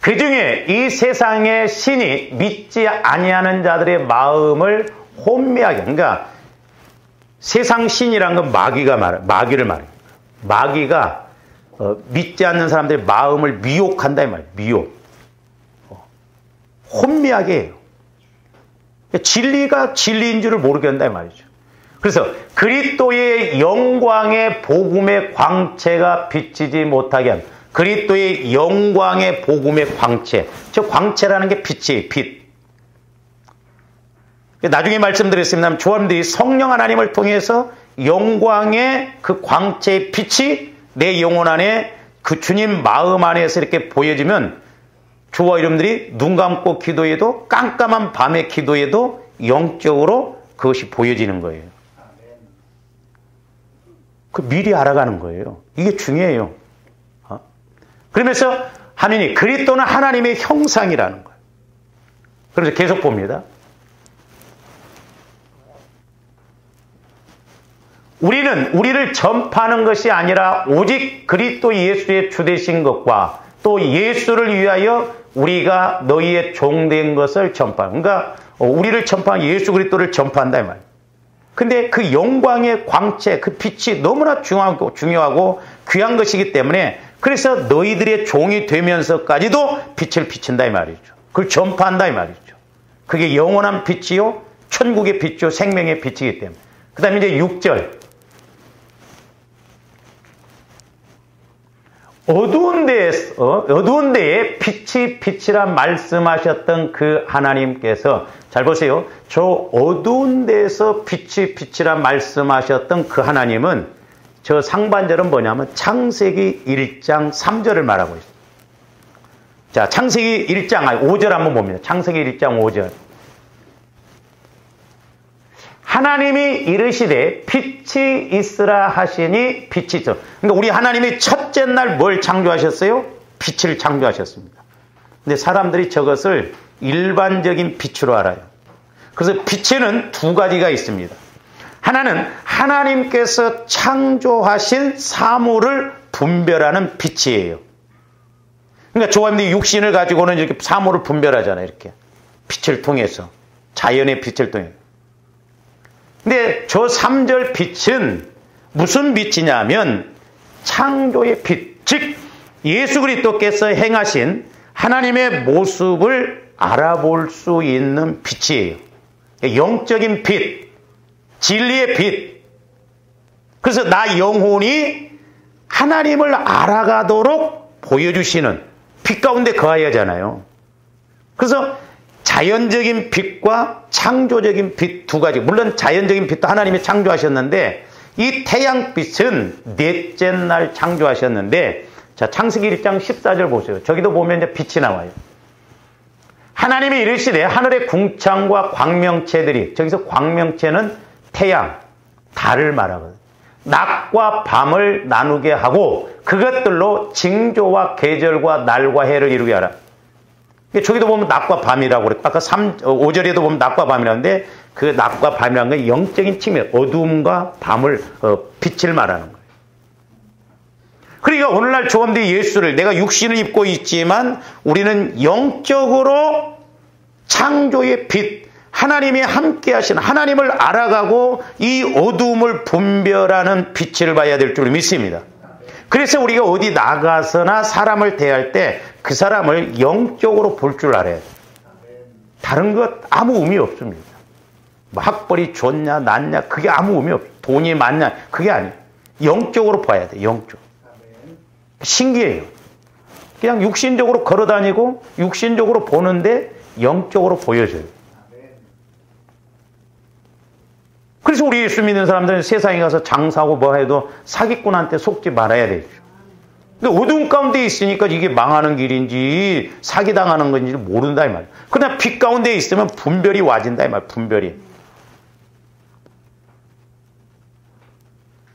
그 중에 이 세상의 신이 믿지 아니하는 자들의 마음을 혼미하게, 그러니까 세상 신이란 건 마귀를 말해요. 마귀가 믿지 않는 사람들의 마음을 미혹한다 이 말이에요. 미혹. 혼미하게 해요. 진리가 진리인 줄을 모르겠다 이 말이죠. 그래서 그리스도의 영광의 복음의 광채가 비치지 못하게 한 그리스도의 영광의 복음의 광채. 저 광채라는 게 빛이에요. 빛. 나중에 말씀드렸습니다. 조합들이 성령 하나님을 통해서 영광의 그 광채의 빛이 내 영혼 안에 그 주님 마음 안에서 이렇게 보여지면 주와 이름들이 눈 감고 기도해도 깜깜한 밤에 기도해도 영적으로 그것이 보여지는 거예요. 그 미리 알아가는 거예요. 이게 중요해요. 그러면서 하느님 그리스도는 하나님의 형상이라는 거예요. 그래서 계속 봅니다. 우리를 전파하는 것이 아니라 오직 그리스도 예수의 주되신 것과 또 예수를 위하여 우리가 너희의 종된 것을 전파하는. 그러니까 우리를 전파하는 예수 그리스도를 전파한다 이 말이에요. 근데 그 영광의 광채, 그 빛이 너무나 중요하고 귀한 것이기 때문에 그래서 너희들의 종이 되면서까지도 빛을 비친다 이 말이죠. 그걸 전파한다 이 말이죠. 그게 영원한 빛이요, 천국의 빛이요, 생명의 빛이기 때문에. 그 다음에 이제 6절. 어두운 데에 빛이라 말씀하셨던 그 하나님께서, 잘 보세요. 저 어두운 데에서 빛이라 말씀하셨던 그 하나님은 저 상반절은 뭐냐면 창세기 1장 3절을 말하고 있어요. 자, 창세기 1장, 5절 한번 봅니다. 창세기 1장 5절. 하나님이 이르시되 빛이 있으라 하시니 빛이 있어. 그러니까 우리 하나님이 첫째 날 뭘 창조하셨어요? 빛을 창조하셨습니다. 근데 사람들이 저것을 일반적인 빛으로 알아요. 그래서 빛에는 두 가지가 있습니다. 하나는 하나님께서 창조하신 사물을 분별하는 빛이에요. 그러니까 조합이 육신을 가지고는 이렇게 사물을 분별하잖아요. 이렇게 빛을 통해서, 자연의 빛을 통해서. 근데 저 3절 빛은 무슨 빛이냐면 창조의 빛, 즉 예수 그리스도께서 행하신 하나님의 모습을 알아볼 수 있는 빛이에요. 영적인 빛, 진리의 빛. 그래서 나 영혼이 하나님을 알아가도록 보여주시는 빛 가운데 거해야 하잖아요. 그래서 자연적인 빛과 창조적인 빛 두 가지. 물론 자연적인 빛도 하나님이 창조하셨는데 이 태양빛은 넷째 날 창조하셨는데, 자, 창세기 1장 14절 보세요. 저기도 보면 이제 빛이 나와요. 하나님이 이르시되 하늘의 궁창과 광명체들이, 저기서 광명체는 태양, 달을 말하거든요. 낮과 밤을 나누게 하고 그것들로 징조와 계절과 날과 해를 이루게 하라. 저기도 보면 낮과 밤이라고 그래. 아까 5절에도 보면 낮과 밤이라는데 그 낮과 밤이라는 건 영적인 측면, 어둠과 밤을, 빛을 말하는 거예요. 그러니까 오늘날 조감들이 예수를, 내가 육신을 입고 있지만 우리는 영적으로 창조의 빛, 하나님이 함께 하신 하나님을 알아가고 이 어둠을 분별하는 빛을 봐야 될 줄 믿습니다. 그래서 우리가 어디 나가서나 사람을 대할 때 그 사람을 영적으로 볼 줄 알아야 돼요. 다른 것 아무 의미 없습니다. 뭐 학벌이 좋냐 낮냐 그게 아무 의미 없어요. 돈이 많냐 그게 아니에요. 영적으로 봐야 돼요. 영적. 신기해요. 그냥 육신적으로 걸어다니고 육신적으로 보는데 영적으로 보여져요. 그래서 우리 예수 믿는 사람들은 세상에 가서 장사하고 뭐 해도 사기꾼한테 속지 말아야 되죠. 근데 어두운 가운데 있으니까 이게 망하는 길인지 사기당하는 건지 모른다 이 말이에요. 그냥 빛 가운데 있으면 분별이 와진다 이 말이에요. 분별이.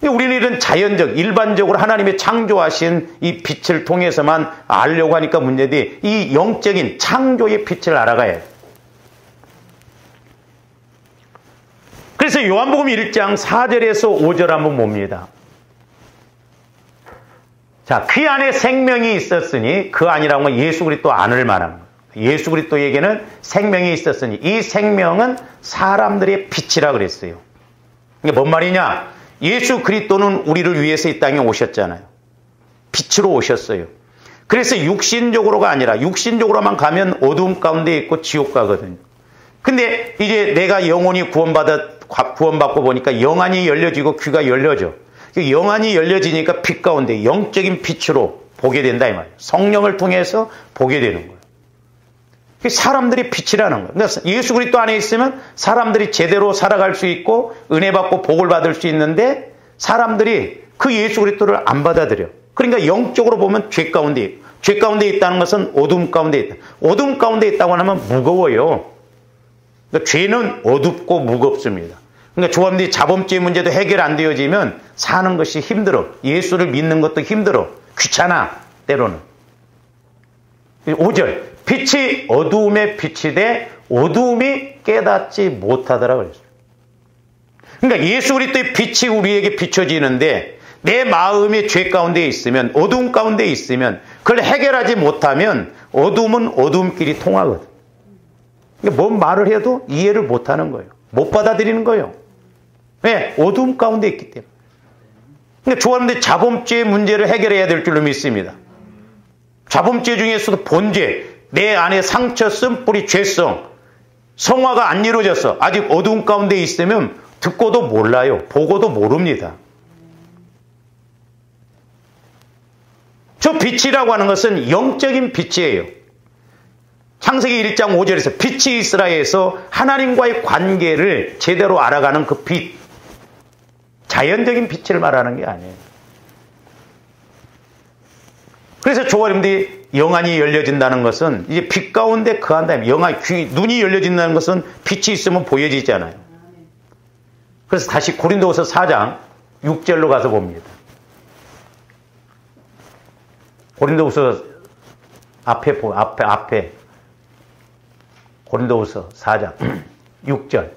우리는 이런 자연적, 일반적으로 하나님의 창조하신 이 빛을 통해서만 알려고 하니까 문제인데 이 영적인 창조의 빛을 알아가야 해요. 그래서 요한복음 1장 4절에서 5절 한번 봅니다. 자, 그 안에 생명이 있었으니, 그 안이라고 하면 예수 그리스도 안을 말하는 거예요. 예수 그리스도에게는 생명이 있었으니 이 생명은 사람들의 빛이라 그랬어요. 이게 뭔 말이냐? 예수 그리스도는 우리를 위해서 이 땅에 오셨잖아요. 빛으로 오셨어요. 그래서 육신적으로가 아니라 육신적으로만 가면 어두움 가운데 있고 지옥 가거든요. 근데 이제 내가 영혼이 구원받고 보니까 영안이 열려지고 귀가 열려져. 영안이 열려지니까 빛 가운데 영적인 빛으로 보게 된다 이 말이에요. 성령을 통해서 보게 되는 거예요. 사람들이 빛이라는 거예요. 그러니까 예수 그리스도 안에 있으면 사람들이 제대로 살아갈 수 있고 은혜 받고 복을 받을 수 있는데 사람들이 그 예수 그리스도를 안 받아들여. 그러니까 영적으로 보면 죄 가운데 있다는 것은 어둠 가운데 있다. 어둠 가운데 있다고 하면 무거워요. 그러니까 죄는 어둡고 무겁습니다. 그러니까 조합들이 자범죄 문제도 해결 안 되어지면 사는 것이 힘들어. 예수를 믿는 것도 힘들어. 귀찮아. 때로는. 5절. 빛이 어두움에 빛이 돼 어두움이 깨닫지 못하더라 그랬어요. 그러니까 예수 그리스도의 빛이 우리에게 비춰지는데 내 마음이 죄 가운데 있으면 어두움 가운데 있으면 그걸 해결하지 못하면 어둠은 어둠끼리 통하거든. 그러니까 뭔 말을 해도 이해를 못하는 거예요. 못 받아들이는 거예요. 왜? 어두움 가운데 있기 때문에. 그러니까 조합원들 자범죄의 문제를 해결해야 될 줄로 믿습니다. 자범죄 중에서도 본죄, 내 안에 상처, 쓴뿌리, 죄성, 성화가 안 이루어졌어. 아직 어두움 가운데 있으면 듣고도 몰라요. 보고도 모릅니다. 저 빛이라고 하는 것은 영적인 빛이에요. 창세기 1장 5절에서 빛이 있으라 해서 하나님과의 관계를 제대로 알아가는 그 빛. 자연적인 빛을 말하는 게 아니에요. 그래서 조아님들이 영안이 열려진다는 것은 이제 빛 가운데 거한다면 눈이 열려진다는 것은 빛이 있으면 보여지잖아요. 그래서 다시 고린도후서 4장 6절로 가서 봅니다. 고린도후서 앞에 고린도후서 4장 6절.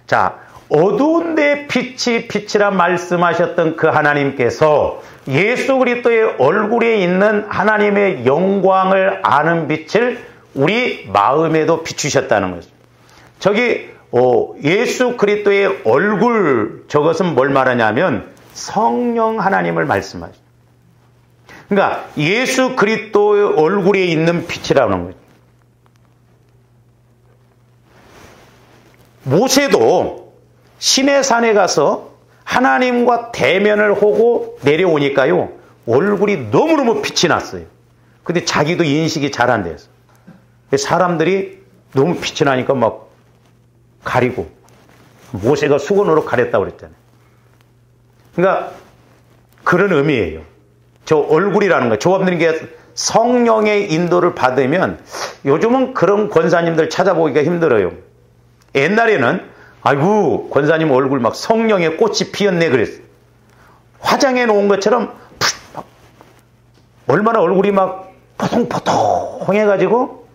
자, 어두운 데 빛이라 말씀하셨던 그 하나님께서 예수 그리스도의 얼굴에 있는 하나님의 영광을 아는 빛을 우리 마음에도 비추셨다는 거죠. 저기 예수 그리스도의 얼굴, 저것은 뭘 말하냐면 성령 하나님을 말씀하죠. 그러니까 예수 그리스도의 얼굴에 있는 빛이라는 거죠. 모세도 시내산에 가서 하나님과 대면을 하고 내려오니까요, 얼굴이 너무너무 빛이 났어요. 근데 자기도 인식이 잘 안 돼서. 사람들이 너무 빛이 나니까 막 가리고, 모세가 수건으로 가렸다고 그랬잖아요. 그러니까 그런 의미예요. 저 얼굴이라는 거, 조합들인 게 성령의 인도를 받으면 요즘은 그런 권사님들 찾아보기가 힘들어요. 옛날에는 아이고 권사님 얼굴 막 성령의 꽃이 피었네 그랬어. 화장해 놓은 것처럼 막 얼마나 얼굴이 막 포통포통 해가지고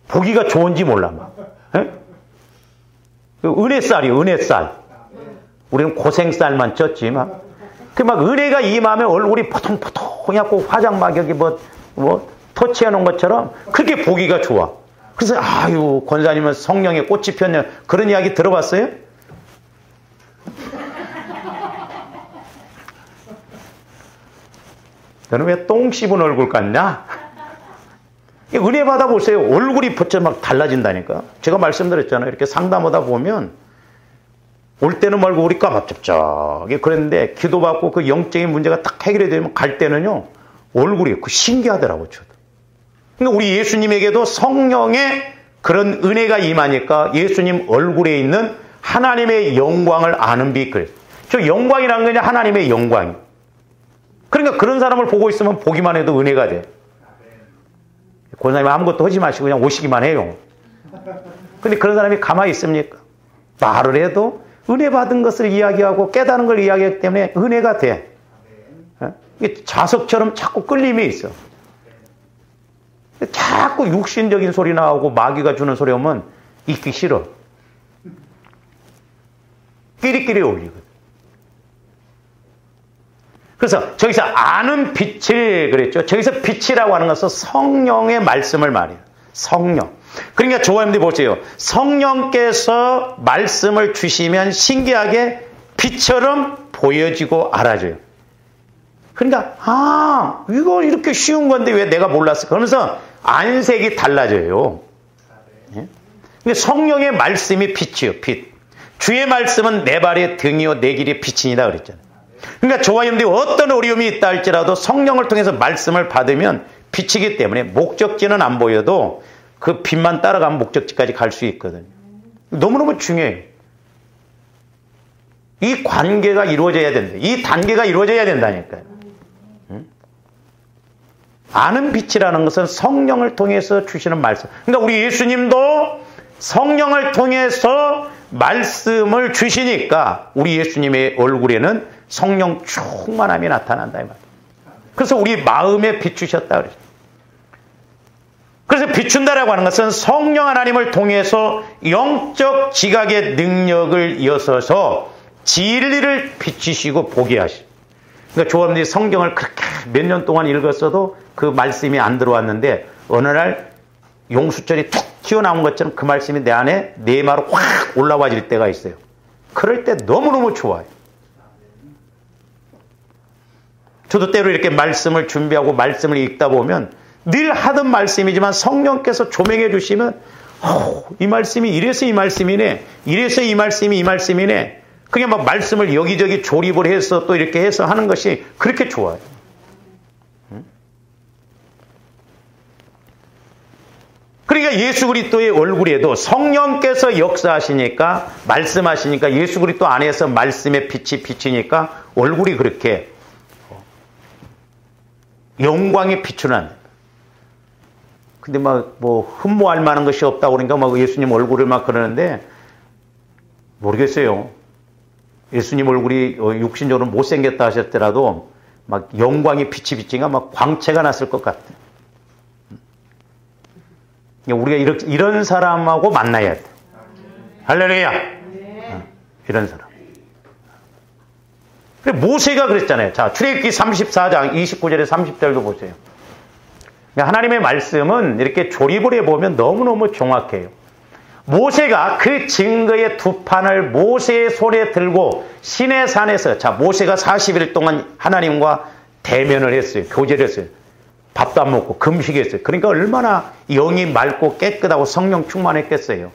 보기가 좋은지 몰라 막. 은혜살이요, 은혜살. 우리는 고생살만 쪘지 막. 그 막 은혜가 임하면 얼굴이 포통포통 해갖고 화장 막 여기 뭐 터치해 놓은 것처럼 그렇게 보기가 좋아. 그래서 아유 권사님은 성령의 꽃이 피었냐 그런 이야기 들어봤어요? 너는 왜 똥 씹은 얼굴 같냐? 은혜 받아보세요. 얼굴이 벌써 막 달라진다니까. 제가 말씀드렸잖아요. 이렇게 상담하다 보면 올 때는 말고 우리 까맣잡잡하게 그랬는데 기도받고 그 영적인 문제가 딱 해결이 되면 갈 때는요 얼굴이 신기하더라고요. 저도. 그러니까 우리 예수님에게도 성령의 그런 은혜가 임하니까 예수님 얼굴에 있는 하나님의 영광을 아는 빛. 그래요. 저 영광이라는 게 하나님의 영광이. 그러니까 그런 사람을 보고 있으면 보기만 해도 은혜가 돼. 권사님 아무것도 하지 마시고 그냥 오시기만 해요. 근데 그런 사람이 가만히 있습니까? 말을 해도 은혜 받은 것을 이야기하고 깨달은 걸 이야기하기 때문에 은혜가 돼. 이게 자석처럼 자꾸 끌림이 있어. 자꾸 육신적인 소리 나오고 마귀가 주는 소리 오면 있기 싫어. 끼리끼리 올리거든. 그래서 저기서 아는 빛을 그랬죠. 저기서 빛이라고 하는 것은 성령의 말씀을 말해요. 성령. 그러니까 조화님들 보세요. 성령께서 말씀을 주시면 신기하게 빛처럼 보여지고 알아져요. 그러니까 이거 이렇게 쉬운 건데 왜 내가 몰랐을까? 그러면서 안색이 달라져요. 예? 그러니까 성령의 말씀이 빛이요, 빛. 주의 말씀은 내 발의 등이요 내 길의 빛이니다 그랬잖아요. 그러니까 저와 여러분들이 어떤 어려움이 있다 할지라도 성령을 통해서 말씀을 받으면 빛이기 때문에 목적지는 안 보여도 그 빛만 따라가면 목적지까지 갈 수 있거든요. 너무너무 중요해요. 이 관계가 이루어져야 된다. 이 단계가 이루어져야 된다니까요. 아는 빛이라는 것은 성령을 통해서 주시는 말씀. 그러니까 우리 예수님도 성령을 통해서 말씀을 주시니까 우리 예수님의 얼굴에는 성령 충만함이 나타난다 이 말이에요. 그래서 우리 마음에 비추셨다 그러죠. 그래서 비춘다라고 하는 것은 성령 하나님을 통해서 영적 지각의 능력을 이어서서 진리를 비추시고 보게 하시고. 그러니까 조합원들이 성경을 그렇게 몇 년 동안 읽었어도 그 말씀이 안 들어왔는데 어느 날 용수철이 툭 튀어나온 것처럼 그 말씀이 내 안에 내마로 확 올라와질 때가 있어요. 그럴 때 너무너무 좋아요. 저도 때로 이렇게 말씀을 준비하고 말씀을 읽다 보면 늘 하던 말씀이지만 성령께서 조명해 주시면 이 말씀이 이래서 이 말씀이네. 이래서 이 말씀이 이 말씀이네. 그게 막 말씀을 여기저기 조립을 해서 또 이렇게 해서 하는 것이 그렇게 좋아요. 그러니까 예수 그리스도의 얼굴에도 성령께서 역사하시니까 말씀하시니까 예수 그리스도 안에서 말씀의 빛이 비치니까 얼굴이 그렇게 영광에 비추는. 근데 막 뭐 흠모할 만한 것이 없다고 그러니까 막 예수님 얼굴을 막 그러는데 모르겠어요. 예수님 얼굴이 육신적으로 못생겼다 하셨더라도 막 영광의 빛이 비치니까 막 광채가 났을 것 같아. 우리가 이런 사람하고 만나야 돼. 할렐루야. 이런 사람. 모세가 그랬잖아요. 자, 출애굽기 34장 29절에 30절도 보세요. 하나님의 말씀은 이렇게 조립을 해보면 너무너무 정확해요. 모세가 그 증거의 두 판을 모세의 손에 들고 시내산에서, 자, 모세가 40일 동안 하나님과 대면을 했어요. 교제를 했어요. 밥도 안 먹고 금식했어요. 그러니까 얼마나 영이 맑고 깨끗하고 성령 충만했겠어요.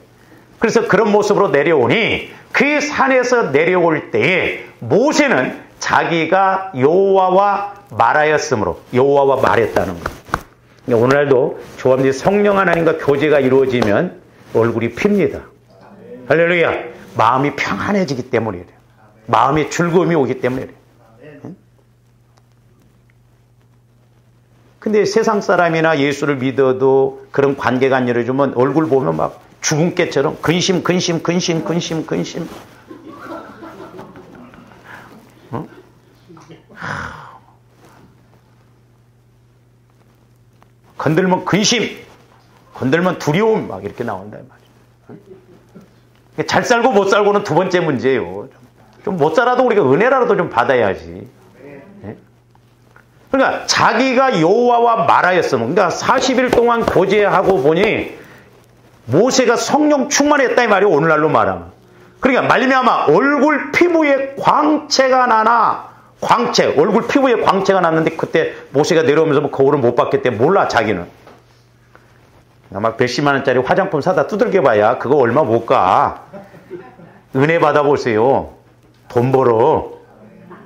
그래서 그런 모습으로 내려오니 그 산에서 내려올 때에 모세는 자기가 여호와와 말하였으므로 여호와와 말했다는 거예요. 오늘날도 조합원들이 성령 하나님과 교제가 이루어지면 얼굴이 핍니다. 할렐루야. 마음이 평안해지기 때문이래요. 마음에 즐거움이 오기 때문이래요. 근데 세상 사람이나 예수를 믿어도 그런 관계가 안 이루어지면 얼굴 보면 막 죽은 깨처럼 근심. 어? 건들면 근심, 건들면 두려움 막 이렇게 나온다 말이에요. 잘 살고 못 살고는 두 번째 문제예요. 좀 못 살아도 우리가 은혜라도 좀 받아야지. 그러니까 자기가 여호와와 말하였으면, 그러니까 40일 동안 교제하고 보니 모세가 성령 충만했다 이 말이에요. 오늘날로 말하면. 그러니까 말미암아 얼굴 피부에 광채가 나나, 광채, 얼굴 피부에 광채가 났는데 그때 모세가 내려오면서 뭐 거울을 못 봤기 때문에 몰라 자기는. 막 몇십만 원짜리 화장품 사다 두들겨 봐야 그거 얼마 못 가. 은혜 받아보세요. 돈 벌어.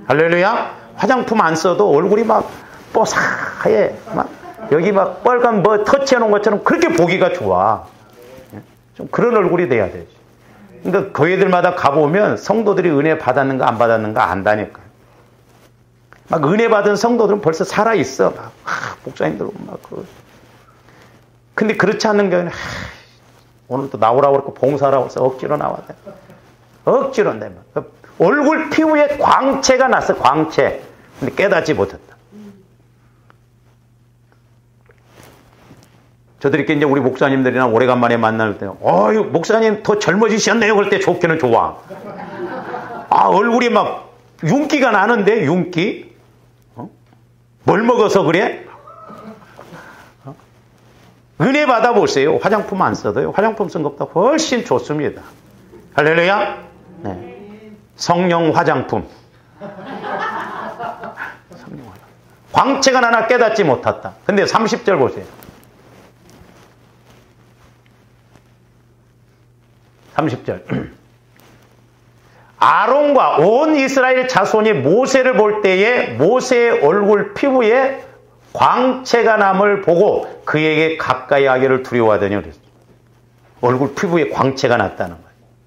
할렐루야. 화장품 안 써도 얼굴이 막 뽀사해. 막 여기 막 빨간 뭐 터치해놓은 것처럼 그렇게 보기가 좋아. 좀 그런 얼굴이 돼야 되지. 그러니까 교회들마다 가보면 성도들이 은혜 받았는가 안 받았는가 안다니까. 막 은혜 받은 성도들은 벌써 살아있어. 막 목사님들 막 그. 근데 그렇지 않는 경우는 오늘도 나오라고 그러고 봉사라고 해서 억지로 나와야 돼. 억지로 내. 얼굴 피부에 광채가 났어. 광채. 근데 깨닫지 못했다. 저들이 이제 우리 목사님들이나 오래간만에 만날 때, 어유 목사님 더 젊어지셨네요. 그럴 때 좋기는 좋아. 아, 얼굴이 막 윤기가 나는데, 윤기? 뭘 먹어서 그래? 은혜 받아보세요. 화장품 안 써도요. 화장품 쓴 것보다 훨씬 좋습니다. 할렐루야? 네. 성령 화장품. 광채가 나나 깨닫지 못했다. 근데 30절 보세요. 30절. 아론과 온 이스라엘 자손이 모세를 볼 때에 모세의 얼굴 피부에 광채가 남을 보고 그에게 가까이 하기를 두려워하더니 그랬어요. 얼굴 피부에 광채가 났다는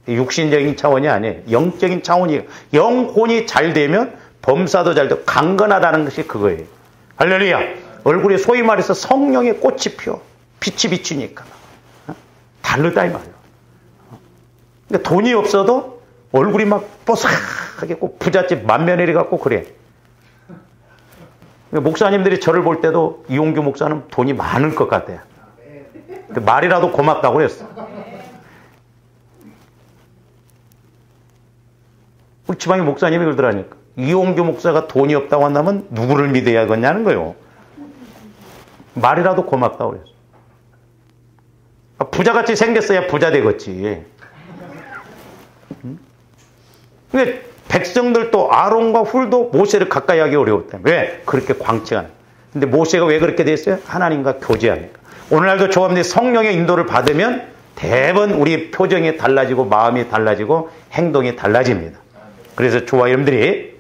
거예요. 육신적인 차원이 아니에요. 영적인 차원이에요. 영혼이 잘 되면 범사도 잘 되고 강건하다는 것이 그거예요. 할렐루야. 얼굴에 소위 말해서 성령의 꽃이 피어 빛이 비추니까 다르다 이 말이에요. 그러니까 돈이 없어도 얼굴이 막 뽀삭하게 꼭 부잣집 만면일이 갖고 그래. 목사님들이 저를 볼 때도 이용규 목사는 돈이 많을 것 같아요. 말이라도 고맙다고 그랬어. 우리 지방의 목사님이 그러더라니까. 이용규 목사가 돈이 없다고 한다면 누구를 믿어야겠냐는 거예요. 말이라도 고맙다고 그랬어. 부자같이 생겼어야 부자 되겠지. 근데 백성들도 아론과 훌도 모세를 가까이 하기 어려웠다. 왜? 그렇게 광채가 나요. 근데 모세가 왜 그렇게 됐어요? 하나님과 교제하니까. 오늘날도 조합원들이 성령의 인도를 받으면 대부분 우리 표정이 달라지고 마음이 달라지고 행동이 달라집니다. 그래서 조화 여러분들이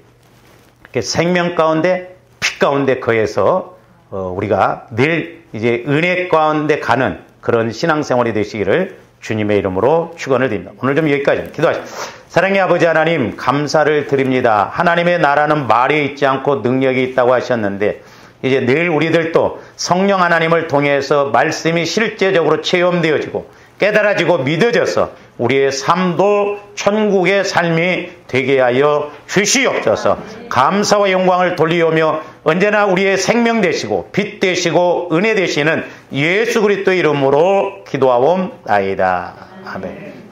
이렇게 생명 가운데 피 가운데 거해서 우리가 늘 이제 은혜 가운데 가는 그런 신앙생활이 되시기를 주님의 이름으로 축원을 드립니다. 오늘 좀 여기까지 기도하시죠. 사랑의 아버지 하나님 감사를 드립니다. 하나님의 나라는 말이 있지 않고 능력이 있다고 하셨는데 이제 늘 우리들도 성령 하나님을 통해서 말씀이 실제적으로 체험되어지고 깨달아지고 믿어져서 우리의 삶도 천국의 삶이 되게 하여 주시옵소서. 감사와 영광을 돌리오며 언제나 우리의 생명 되시고 빛 되시고 은혜 되시는 예수 그리스도 이름으로 기도하옵나이다. 아멘.